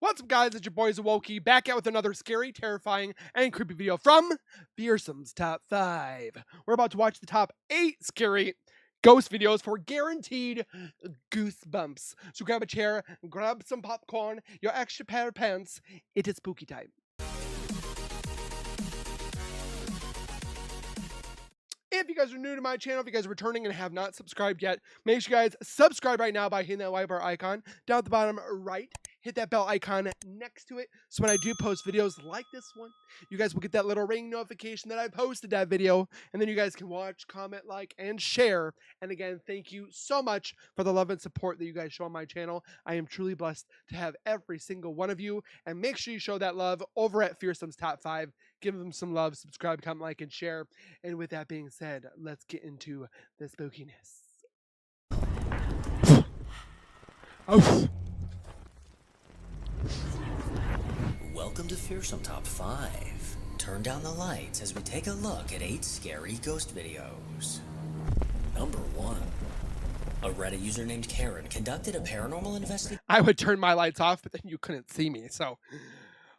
What's up, guys? It's your boys Awoki back out with another scary, terrifying, and creepy video from Fearsome's Top 5. We're about to watch the top 8 scary ghost videos for guaranteed goosebumps. So grab a chair, grab some popcorn, your extra pair of pants. It is spooky time. If you guys are new to my channel, if you guys are returning and have not subscribed yet, make sure you guys subscribe right now by hitting that white bar icon down at the bottom right. Hit that bell icon next to it, so when I do post videos like this one, you guys will get that little ring notification that I posted that video, and then you guys can watch, comment, like, and share. And again, thank you so much for the love and support that you guys show on my channel. I am truly blessed to have every single one of you, and make sure you show that love over at Fearsome's Top 5. Give them some love, subscribe, comment, like, and share. And with that being said, let's get into the spookiness. Oh. Welcome to Fearsome Top 5. Turn down the lights as we take a look at 8 scary ghost videos. Number 1. A Reddit user named Karen conducted a paranormal investigation. I would turn my lights off, but then you couldn't see me, so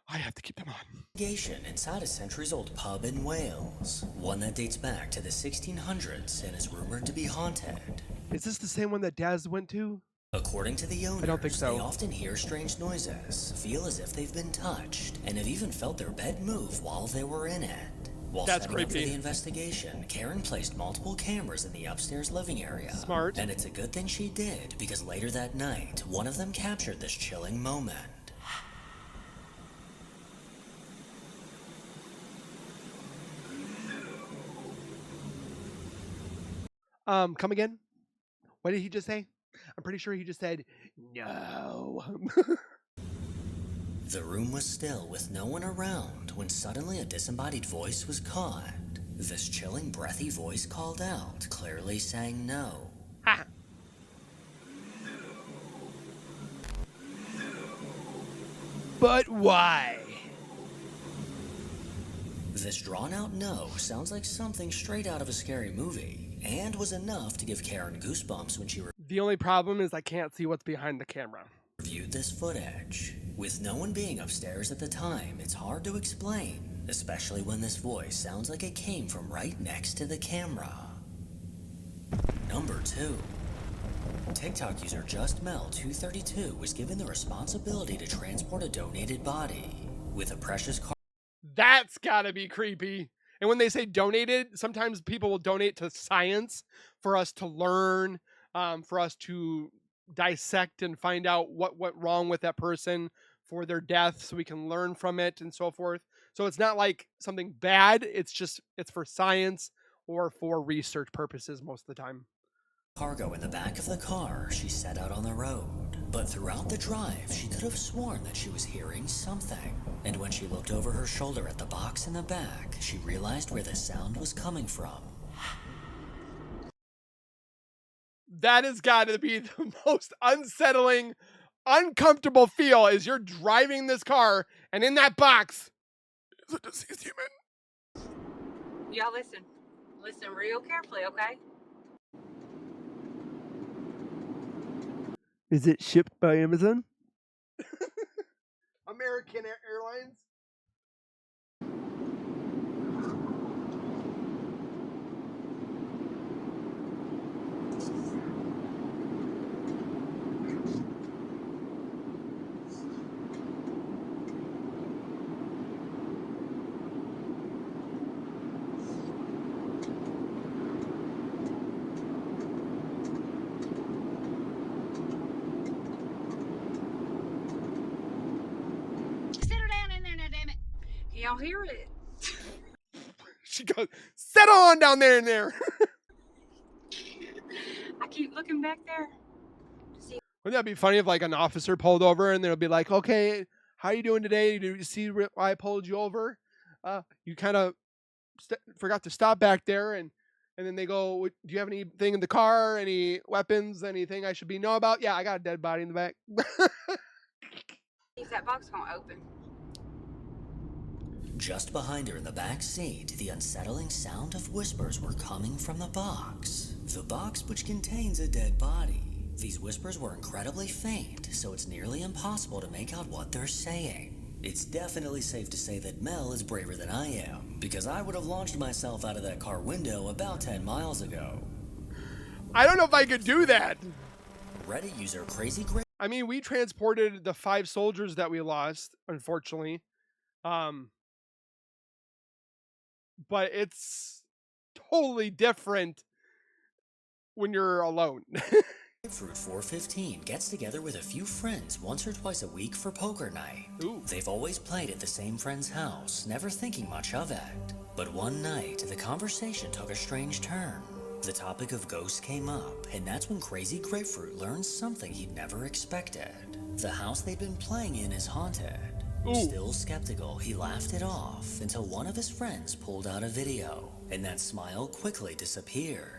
I have to keep them on. Inside a centuries-old pub in Wales. One that dates back to the 1600s and is rumored to be haunted. Is this the same one that Daz went to? According to the owners, I don't think so. They often hear strange noises, feel as if they've been touched, and have even felt their bed move while they were in it. While That's setting up for creepy. the investigation, Karen placed multiple cameras in the upstairs living area. Smart. And it's a good thing she did, because later that night, one of them captured this chilling moment. Come again? What did he just say? I'm pretty sure he just said, no. The room was still with no one around when suddenly a disembodied voice was caught. This chilling, breathy voice called out, clearly saying no. Ha. But why? This drawn-out no sounds like something straight out of a scary movie, and was enough to give Karen goosebumps when she The only problem is I can't see what's behind the camera. reviewed this footage. With no one being upstairs at the time, it's hard to explain, especially when this voice sounds like it came from right next to the camera. Number 2. TikTok user JustMel232 was given the responsibility to transport a donated body with a precious car. That's gotta be creepy. And when they say donated, sometimes people will donate to science for us to learn, for us to dissect and find out what went wrong with that person for their death so we can learn from it and so forth. So it's not like something bad. It's for science or for research purposes most of the time. Cargo in the back of the car, she set out on the road. But throughout the drive, she could have sworn that she was hearing something. And when she looked over her shoulder at the box in the back, she realized where the sound was coming from. That has got to be the most unsettling, uncomfortable feel is you're driving this car and in that box is a deceased human. Y'all listen. Listen real carefully, okay? Is it shipped by Amazon? American Airlines? Y'all hear it? She goes, settle on down there and there. I keep looking back there. Wouldn't that be funny if like an officer pulled over and they'll be like, okay, how you doing today? Do you see why I pulled you over? You kind of forgot to stop back there. And then they go, do you have anything in the car? Any weapons? Anything I should know about? Yeah, I got a dead body in the back. Is that box gonna open? Just behind her in the back seat, the unsettling sound of whispers were coming from the box. The box which contains a dead body. These whispers were incredibly faint, so it's nearly impossible to make out what they're saying. It's definitely safe to say that Mel is braver than I am, because I would have launched myself out of that car window about 10 miles ago. I don't know if I could do that. Reddit user Crazy Great. I mean, we transported the 5 soldiers that we lost, unfortunately. But it's totally different when you're alone. Fruit 415 gets together with a few friends once or twice a week for poker night. Ooh. They've always played at the same friend's house, never thinking much of it. But one night, the conversation took a strange turn. The topic of ghosts came up, and that's when Crazy Grapefruit learned something he'd never expected. The house they'd been playing in is haunted. Ooh. Still skeptical, he laughed it off until one of his friends pulled out a video, and that smile quickly disappeared.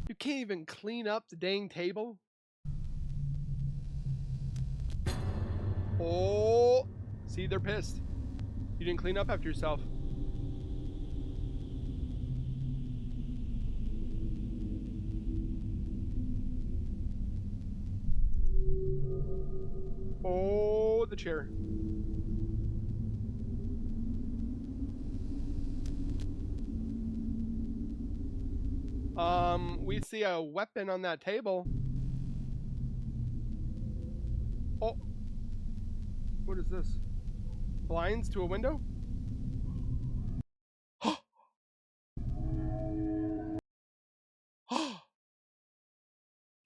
You can't even clean up the dang table. Oh, see, they're pissed. You didn't clean up after yourself. Oh, the chair. We see a weapon on that table. Oh, what is this? Blinds to a window?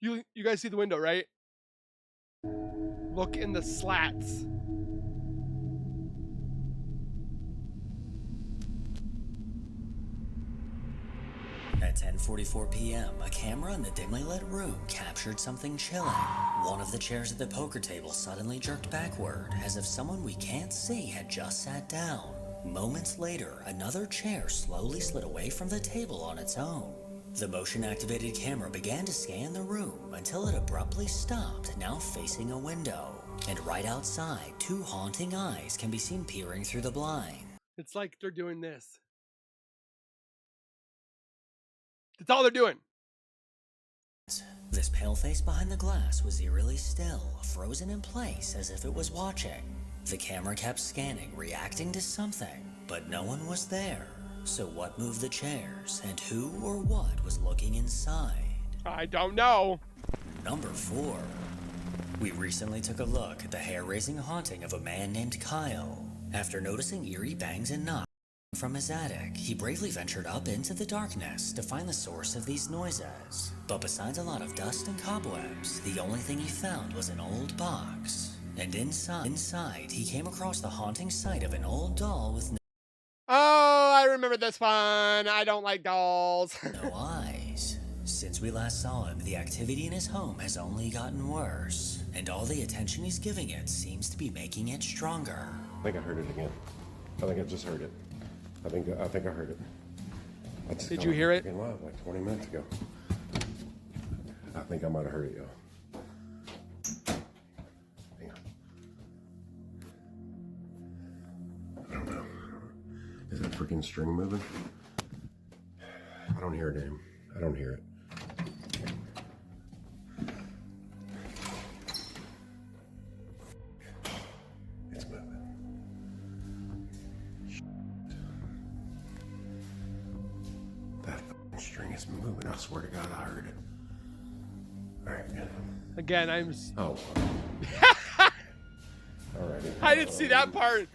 You guys see the window, right? Look in the slats. At 10:44 p.m., a camera in the dimly lit room captured something chilling. One of the chairs at the poker table suddenly jerked backward, as if someone we can't see had just sat down. Moments later, another chair slowly slid away from the table on its own. The motion-activated camera began to scan the room until it abruptly stopped, now facing a window. And right outside, 2 haunting eyes can be seen peering through the blind. It's like they're doing this. That's all they're doing. This pale face behind the glass was eerily still, frozen in place as if it was watching. The camera kept scanning, reacting to something, but no one was there. So what moved the chairs, and who or what was looking inside? I don't know. Number 4. We recently took a look at the hair-raising haunting of a man named Kyle. After noticing eerie bangs and knocks from his attic, he bravely ventured up into the darkness to find the source of these noises. But besides a lot of dust and cobwebs, the only thing he found was an old box. And inside, he came across the haunting sight of an old doll with Oh, I remember this one. I don't like dolls. no eyes. Since we last saw him, the activity in his home has only gotten worse, and all the attention he's giving it seems to be making it stronger. I think I heard it again. I think I just heard it. I think I heard it. I just Did got you on hear it? fucking live like 20 minutes ago. I think I might have heard it, y'all. Hang on. I don't know. Is that freaking string moving? I don't hear it, Em. I don't hear it. It's moving. That fucking string is moving. I swear to God, I heard it. All right. Again, Oh. Alrighty. I didn't see that part.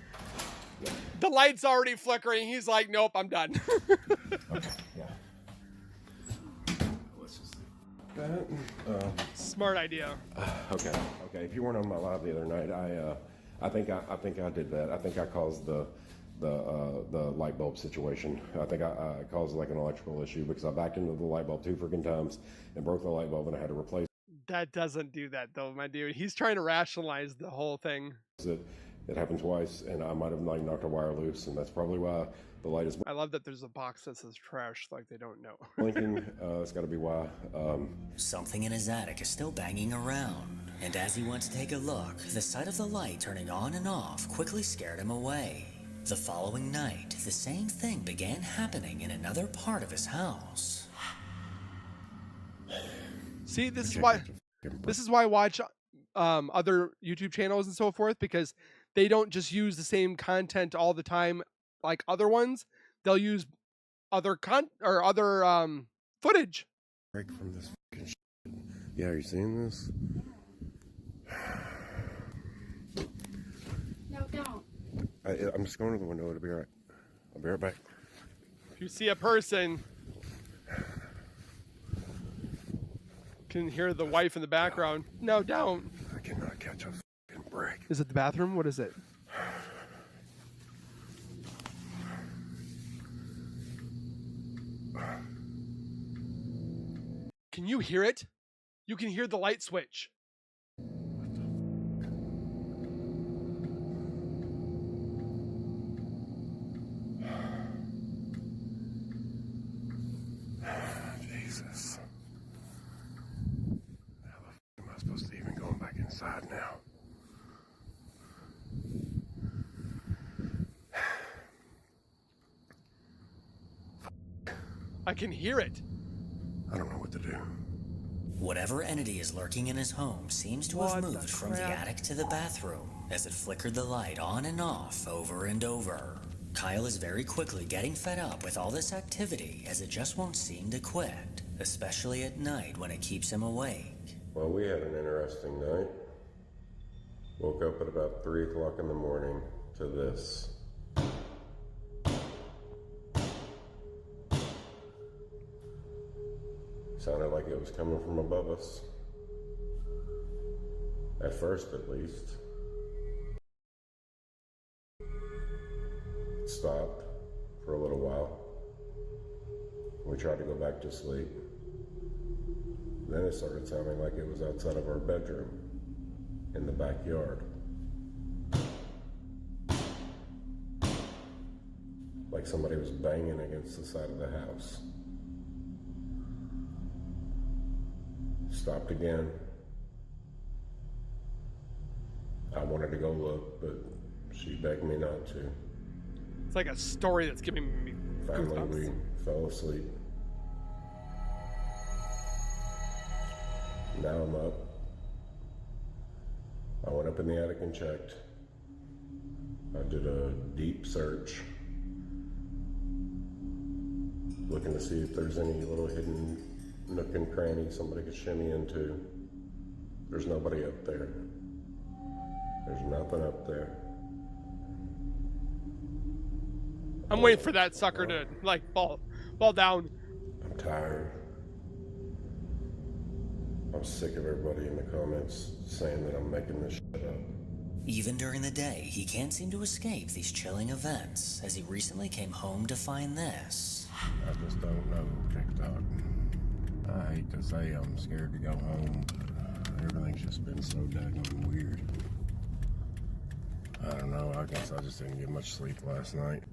The light's already flickering. He's like, nope, I'm done. Okay. Yeah. Let's just do that. Smart idea. Okay. Okay. If you weren't on my live the other night, I think I did that. I think I caused the light bulb situation. I think I caused like an electrical issue because I backed into the light bulb 2 freaking times and broke the light bulb, and I had to replace That doesn't do that, though, my dude. He's trying to rationalize the whole thing. it. It happened twice, and I might have like knocked a wire loose, and that's probably why the light is I love that there's a box that says trash, like they don't know. blinking. It's got to be why. Something in his attic is still banging around, and as he went to take a look, the sight of the light turning on and off quickly scared him away. The following night, the same thing began happening in another part of his house. See, this is Check why out the fucking this is why I watch other YouTube channels and so forth, because they don't just use the same content all the time like other ones. They'll use other footage. break from this fucking shit. Yeah, are you seeing this? No, don't. I'm just going to the window. It'll be all right. I'll be right back. If you see a person, can hear the wife in the background. No, don't. I cannot catch a fucking break. Is it the bathroom? What is it? Can you hear it? You can hear the light switch. Jesus. How the fuck am I supposed to even go back inside now? I can hear it. I don't know what to do. Whatever entity is lurking in his home seems to What have the moved from the crap? attic to the bathroom as it flickered the light on and off over and over. Kyle is very quickly getting fed up with all this activity as it just won't seem to quit, especially at night when it keeps him awake. Well, we had an interesting night. Woke up at about 3 o'clock in the morning to this. Sounded like it was coming from above us. At first, at least. It stopped for a little while. We tried to go back to sleep. Then it started sounding like it was outside of our bedroom, in the backyard. Like somebody was banging against the side of the house. Stopped again. I wanted to go look, but she begged me not to. It's like a story that's giving me Finally, goosebumps. we fell asleep. Now I'm up. I went up in the attic and checked. I did a deep search, looking to see if there's any little hidden nook and cranny somebody could shimmy into. There's nobody up there. There's nothing up there. I'm waiting for that sucker to like fall down. I'm tired. I'm sick of everybody in the comments saying that I'm making this shit up. Even during the day, he can't seem to escape these chilling events as he recently came home to find this. I just don't know, TikTok. I hate to say I'm scared to go home, but everything's just been so daggone weird. I don't know, I guess I just didn't get much sleep last night.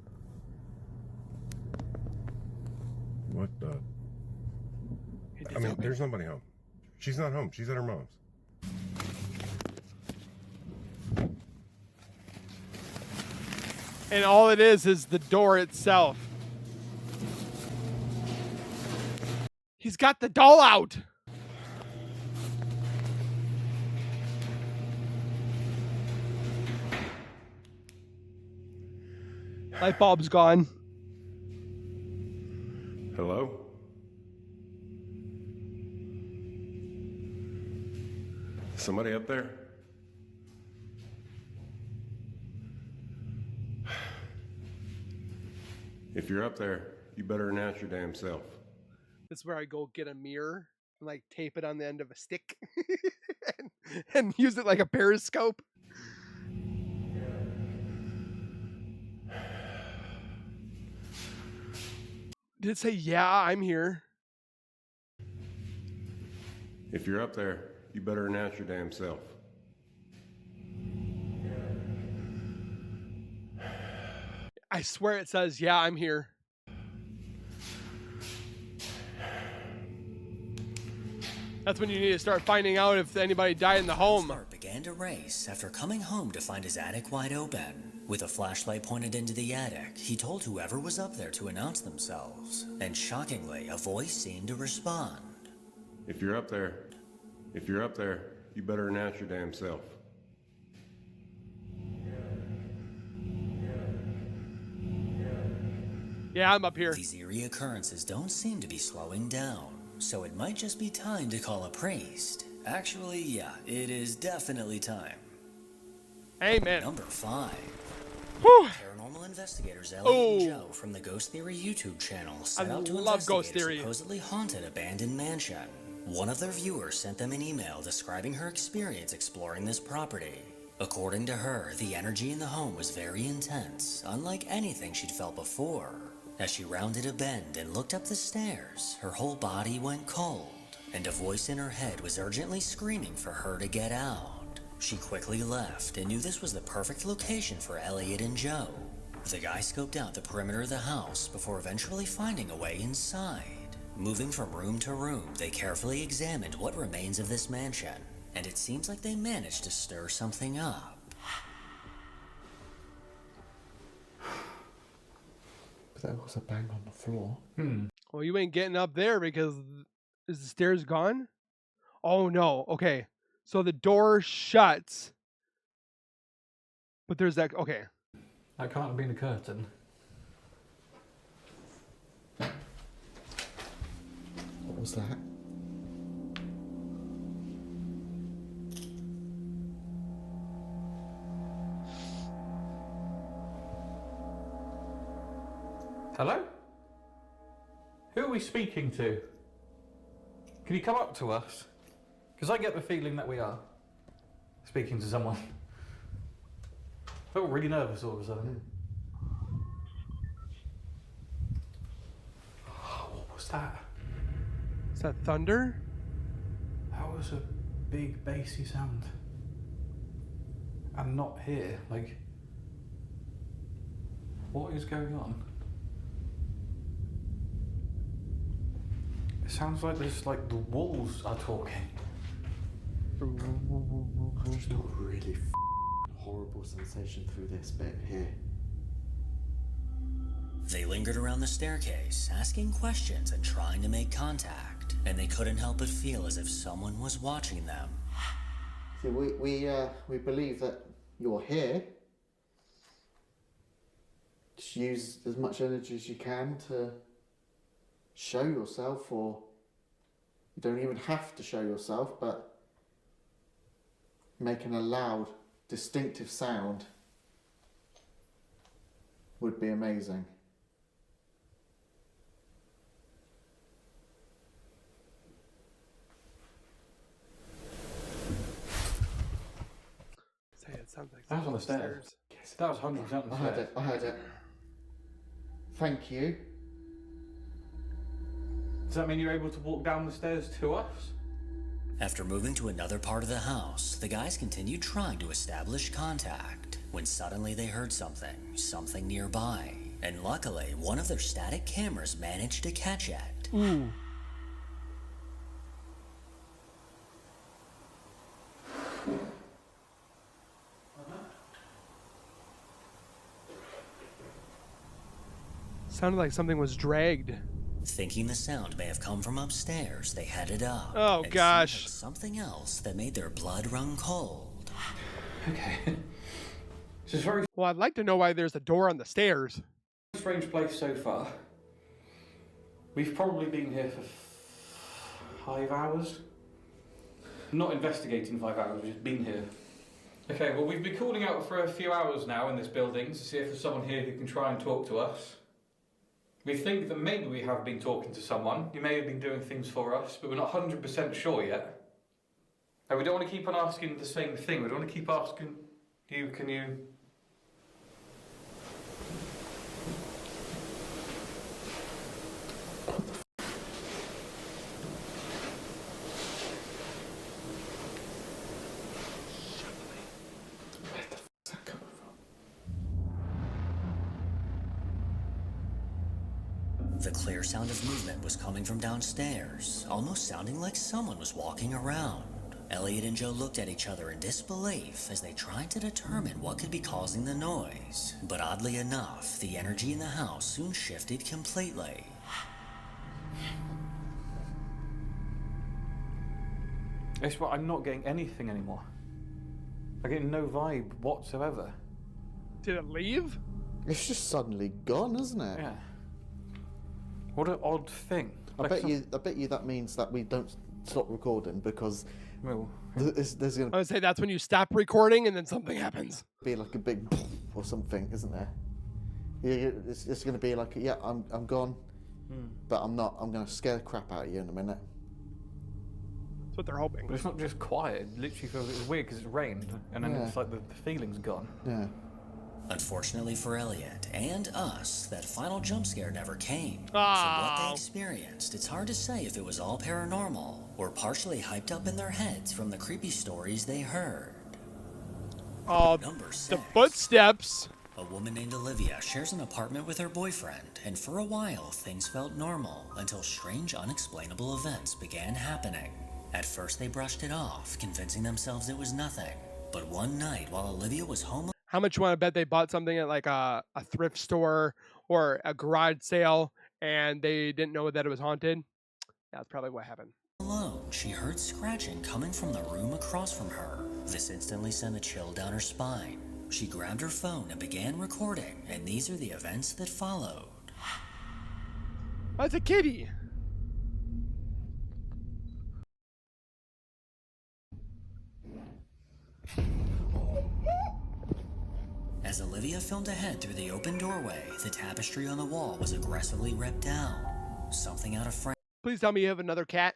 What the? I mean, there's nobody home. She's not home. She's at her mom's. And all it is the door itself. He's got the doll out. Light bulb's gone. Hello? Somebody up there? If you're up there, you better announce your damn self. This is where I go get a mirror and like tape it on the end of a stick and use it like a periscope. Did it say, yeah, I'm here? If you're up there, you better announce your damn self. I swear it says, yeah, I'm here. That's when you need to start finding out if anybody died in the home. Heart began to race after coming home to find his attic wide open. With a flashlight pointed into the attic, he told whoever was up there to announce themselves. And shockingly, a voice seemed to respond. If you're up there, If you're up there, you better announce your damn self. Yeah, I'm up here. These eerie occurrences don't seem to be slowing down, so it might just be time to call a priest. Actually, yeah, it is definitely time. Amen. Number 5. Whew. Paranormal investigators Elliot and Oh. Joe from the Ghost Theory YouTube channel set I out to love Ghost investigate a Theory. supposedly haunted abandoned mansion. One of their viewers sent them an email describing her experience exploring this property. According to her, the energy in the home was very intense, unlike anything she'd felt before. As she rounded a bend and looked up the stairs, her whole body went cold, and a voice in her head was urgently screaming for her to get out. She quickly left and knew this was the perfect location for Elliot and Joe. The guys scoped out the perimeter of the house before eventually finding a way inside. Moving from room to room, they carefully examined what remains of this mansion, and it seems like they managed to stir something up. But there was a bang on the floor. Well, you ain't getting up there because is the stairs gone? Oh no. Okay. So the door shuts. But there's that. Okay. That can't have been a curtain. What was that? Hello? Who are we speaking to? Can you come up to us? Because I get the feeling that we are speaking to someone. I felt really nervous all of a sudden. Oh, what was that? Is that thunder? That was a big bassy sound. And not here. Like, what is going on? It sounds like there's like the walls are talking. I just got a really horrible sensation through this bit here. They lingered around the staircase, asking questions and trying to make contact, and they couldn't help but feel as if someone was watching them. See, we believe that you're here. Just use as much energy as you can to show yourself, or you don't even have to show yourself, but making a loud, distinctive sound would be amazing. Say it sounds like That was on the someone stairs. That was 100% on the I heard stairs. it, I heard it. Thank you. Does that mean you're able to walk down the stairs to us? After moving to another part of the house, the guys continued trying to establish contact, when suddenly they heard something nearby, and luckily one of their static cameras managed to catch it. Ooh. Sounded like something was dragged. Thinking the sound may have come from upstairs, they headed up. Oh, and gosh. found something else that made their blood run cold. Okay. This is a very Well, I'd like to know why there's a door on the stairs. strange place so far. We've probably been here for 5 hours. Not investigating 5 hours, we've just been here. Okay, well, we've been calling out for a few hours now in this building to see if there's someone here who can try and talk to us. We think that maybe we have been talking to someone. You may have been doing things for us, but we're not 100% sure yet. And we don't want to keep on asking the same thing. We don't want to keep asking you, can you... The clear sound of movement was coming from downstairs, almost sounding like someone was walking around. Elliot and Joe looked at each other in disbelief as they tried to determine what could be causing the noise. But oddly enough, the energy in the house soon shifted completely. It's what I'm not getting anything anymore. I'm getting no vibe whatsoever. Did it leave? It's just suddenly gone, isn't it? Yeah. What an odd thing. I bet you that means that we don't stop recording because Well, there's I gonna would say that's when you stop recording and then something happens. be like a big or something, isn't there? Yeah, it's gonna be like, yeah, I'm gone, but I'm not. I'm gonna scare the crap out of you in a minute. That's what they're hoping. but it's not just quiet. It literally feels it's weird because it's rained, and then Yeah. it's like the feeling's gone. Yeah. Unfortunately for Elliot and us, that final jump scare never came. From what Aw. they experienced, it's hard to say if it was all paranormal or partially hyped up in their heads from the creepy stories they heard. Oh, Number 6. the footsteps. A woman named Olivia shares an apartment with her boyfriend, and for a while things felt normal until strange, unexplainable events began happening. At first they brushed it off, convincing themselves it was nothing. But one night, while Olivia was home How much you want to bet they bought something at like a thrift store or a garage sale and they didn't know that it was haunted? That's probably what happened. alone, she heard scratching coming from the room across from her. This instantly sent a chill down her spine. She grabbed her phone and began recording, and these are the events that followed. Oh, it's a kitty. As Olivia filmed ahead through the open doorway, the tapestry on the wall was aggressively ripped down. Something out of frame Please tell me you have another cat.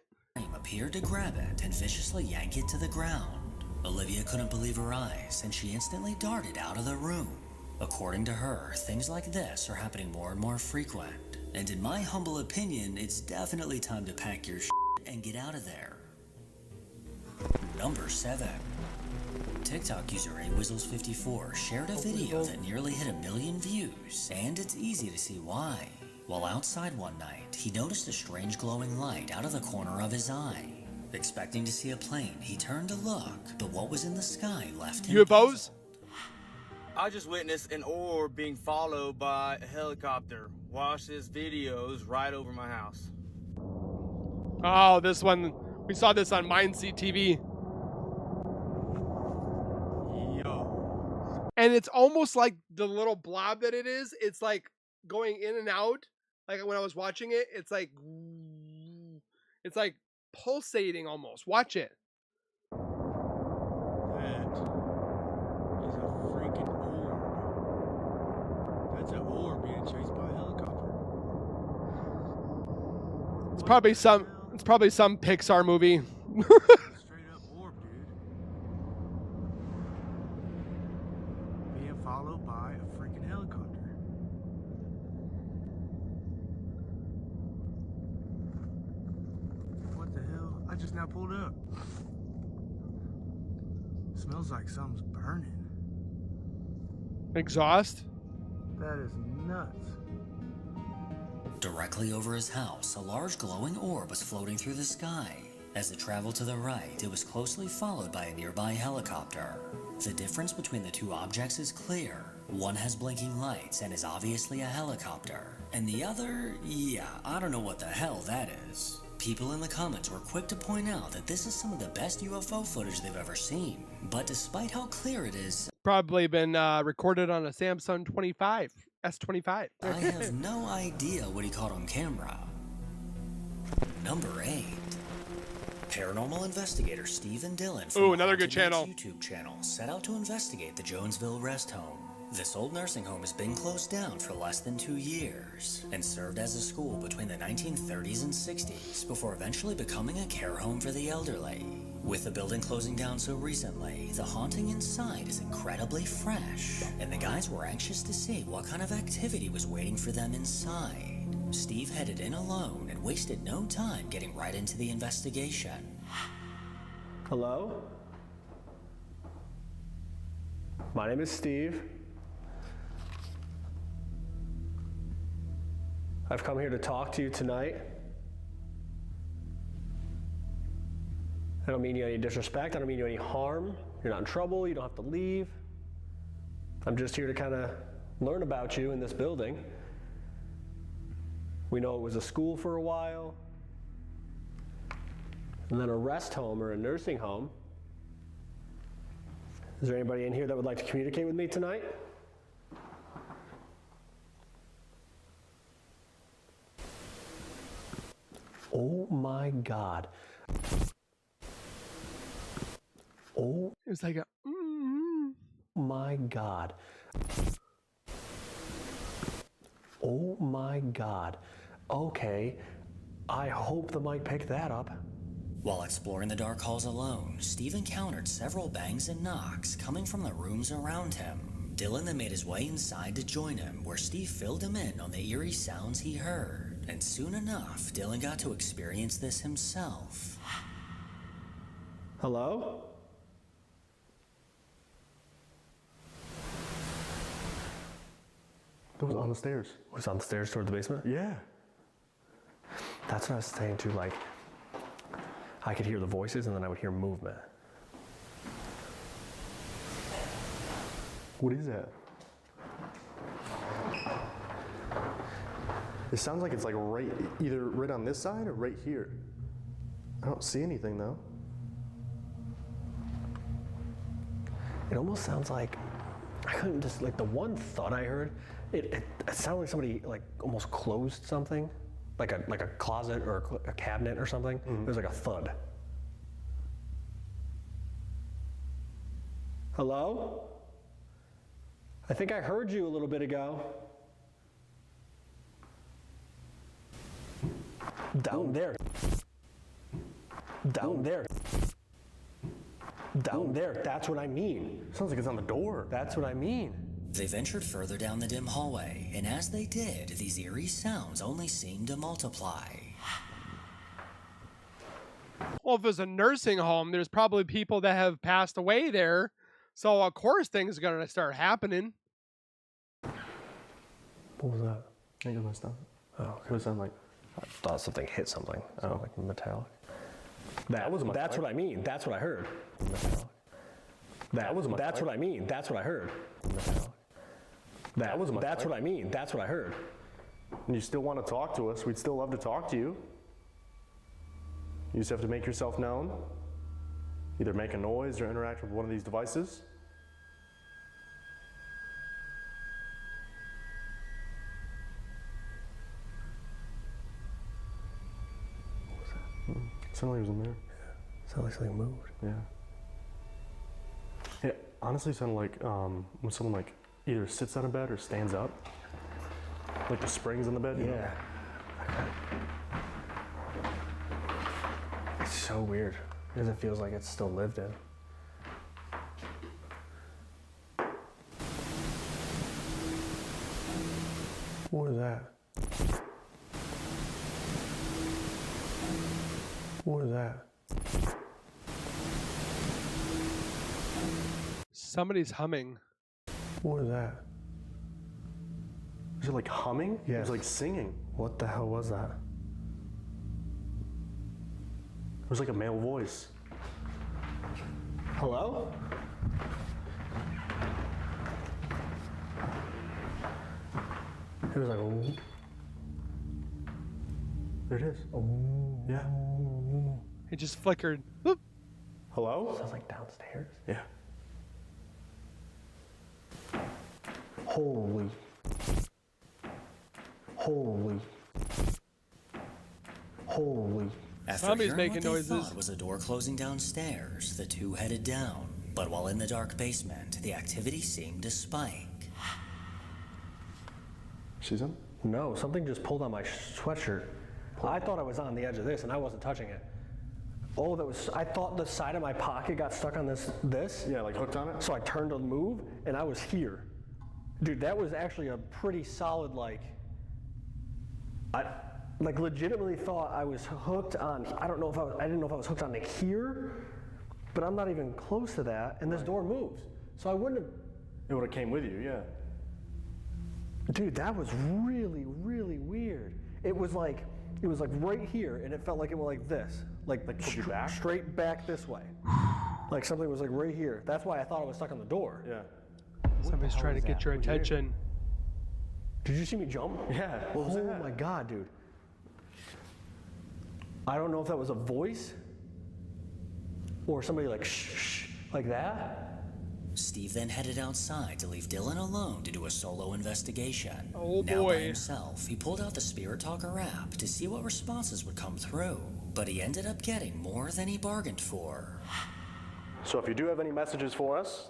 appeared to grab it and viciously yank it to the ground. Olivia couldn't believe her eyes, and she instantly darted out of the room. According to her, things like this are happening more and more frequent. And in my humble opinion, it's definitely time to pack your shit and get out of there. Number 7. TikTok user aWhizzles54 shared a video that nearly hit 1 million views, and it's easy to see why. While outside one night, he noticed a strange glowing light out of the corner of his eye. Expecting to see a plane, he turned to look, but what was in the sky left him UFOs? I just witnessed an orb being followed by a helicopter. Watch this videos right over my house. Oh, this one. We saw this on Mindseat TV. Yo. And it's almost like the little blob that it is. It's like going in and out. Like when I was watching it, it's like pulsating almost. Watch it. That is a freaking orb. That's an orb being chased by a helicopter. It's probably some Pixar movie. Straight up orb, dude. Being followed by a freaking helicopter. What the hell? I just now pulled up. Smells like something's burning. Exhaust. That is nuts. Directly over his house, a large glowing orb was floating through the sky. As it traveled to the right, it was closely followed by a nearby helicopter. The difference between the two objects is clear. One has blinking lights and is obviously a helicopter. And the other, yeah, I don't know what the hell that is. People in the comments were quick to point out that this is some of the best UFO footage they've ever seen. But despite how clear it is, Probably been recorded on a Samsung S25. I have no idea what he caught on camera. Number 8. Paranormal investigator Stephen Dillon from Ooh, another good Haunted channel. Nights YouTube channel set out to investigate the Jonesville rest home. This old nursing home has been closed down for less than 2 years and served as a school between the 1930s and 60s before eventually becoming a care home for the elderly. With the building closing down so recently, the haunting inside is incredibly fresh, and the guys were anxious to see what kind of activity was waiting for them inside. Steve headed in alone and wasted no time getting right into the investigation. Hello? My name is Steve. I've come here to talk to you tonight. I don't mean you any disrespect. I don't mean you any harm. You're not in trouble. You don't have to leave. I'm just here to kind of learn about you in this building. We know it was a school for a while. and then a rest home or a nursing home. Is there anybody in here that would like to communicate with me tonight? Oh my God. Oh It was like a. my God. Oh my God. Okay, I hope the mic picked that up. While exploring the dark halls alone, Steve encountered several bangs and knocks coming from the rooms around him. Dylan then made his way inside to join him, where Steve filled him in on the eerie sounds he heard. And soon enough, Dylan got to experience this himself. Hello? It was on the stairs. Was on the stairs toward the basement? Yeah. That's what I was saying too, like, I could hear the voices and then I would hear movement. What is that? It sounds like it's like either right on this side or right here. I don't see anything though. It almost sounds like, I couldn't just, like the one thud I heard, it sounded like somebody like almost closed something, like a closet or a cabinet or something. It was like a thud. Hello? I think I heard you a little bit ago. Down there. Down there. Down there. That's what I mean. Sounds like it's on the door. That's what I mean. They ventured further down the dim hallway, and as they did, these eerie sounds only seemed to multiply. Well, if it's a nursing home, there's probably people that have passed away there. So, of course, things are going to start happening. What was that? I think it was my stomach. Oh, What does it sound like? I thought something hit something. Oh. Like metallic. That's metallic. what I mean. That's what I heard. Metallic. That's what I mean. That's what I heard. Metallic. That's what I mean. That's what I heard. And you still want to talk to us, we'd still love to talk to you. You just have to make yourself known. Either make a noise or interact with one of these devices. What was that? It sounded like it was in there. Sounded like something moved. Yeah. It honestly sounded like when someone like either sits on a bed or stands up. Like the springs on the bed. you know? Yeah. It's so weird because it feels like it's still lived in. What is that? What is that? Somebody's humming. What is that? Is it like humming? It Yes. was like singing. What the hell was that? It was like a male voice. Hello? It was like, oh, There it is. oh. Yeah. It just flickered. Boop. Hello? Sounds like downstairs. Yeah. Holy. Holy. Holy. After Somebody's hearing making what they noises. thought was a door closing downstairs, the two headed down. But while in the dark basement, the activity seemed to spike. She's in? No, something just pulled on my sweatshirt. I thought I was on the edge of this and I wasn't touching it. Oh, that was, I thought the side of my pocket got stuck on this. Yeah, like hooked on it? So I turned to move and I was here. Dude, that was actually a pretty solid, like, I legitimately thought I was hooked on, I didn't know if I was hooked on to here, but I'm not even close to that, and this door moves. So I wouldn't have, It would have came with you, yeah. dude, that was really, really weird. It was like right here, and it felt like it went like this. Like pulled you back? straight back this way. Like something was like right here. That's why I thought I was stuck on the door. Yeah. Somebody's trying to get your attention. Did you see me jump? Yeah. What was Oh that? my God, dude. I don't know if that was a voice or somebody like shh, shh, like that. Steve then headed outside to leave Dylan alone to do a solo investigation. Oh Now by boy. himself, he pulled out the Spirit Talker app to see what responses would come through, but he ended up getting more than he bargained for. So if you do have any messages for us,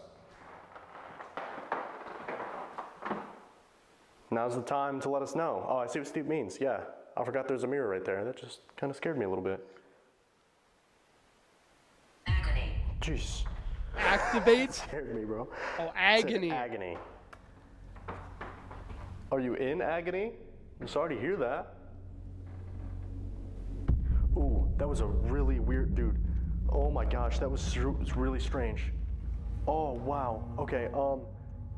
now's the time to let us know. Oh, I see what Steve means. Yeah, I forgot there's a mirror right there. That just kind of scared me a little bit. Agony. Jeez. Activate. Scared me, bro. Oh, It said agony. agony. Are you in agony? I'm sorry to hear that. Ooh, that was a really weird, dude. Oh my gosh, that was really strange. Oh wow. Okay.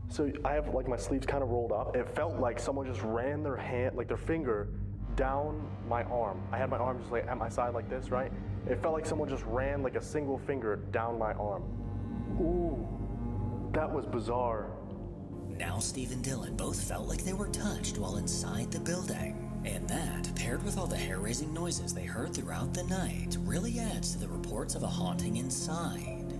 So I have like my sleeves kind of rolled up. It felt like someone just ran their hand, like their finger, down my arm. I had my arm just like at my side like this, right? It felt like someone just ran like a single finger down my arm. Ooh, that was bizarre. Now Steve and Dylan both felt like they were touched while inside the building. And that, paired with all the hair-raising noises they heard throughout the night, really adds to the reports of a haunting inside.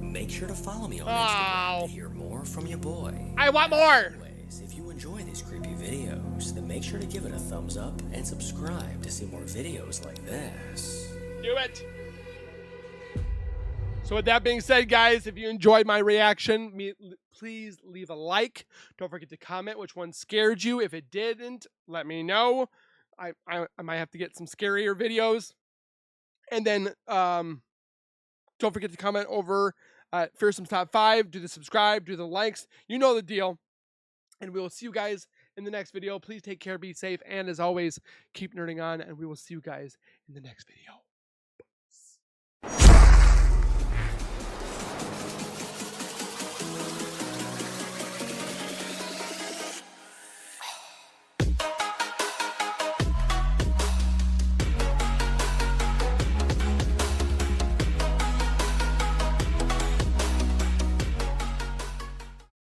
Make sure to follow me on Instagram to hear more from your boy. I want more. Anyways, if you enjoy these creepy videos, then make sure to give it a thumbs up and subscribe to see more videos like this. Do it. So with that being said, guys, if you enjoyed my reaction, please leave a like. Don't forget to comment which one scared you. If it didn't, let me know. I might have to get some scarier videos. And then don't forget to comment over Fearsome's Top 5. Do the subscribe, do the likes. You know the deal. And we will see you guys in the next video. Please take care, be safe, and as always, keep nerding on, and we will see you guys in the next video.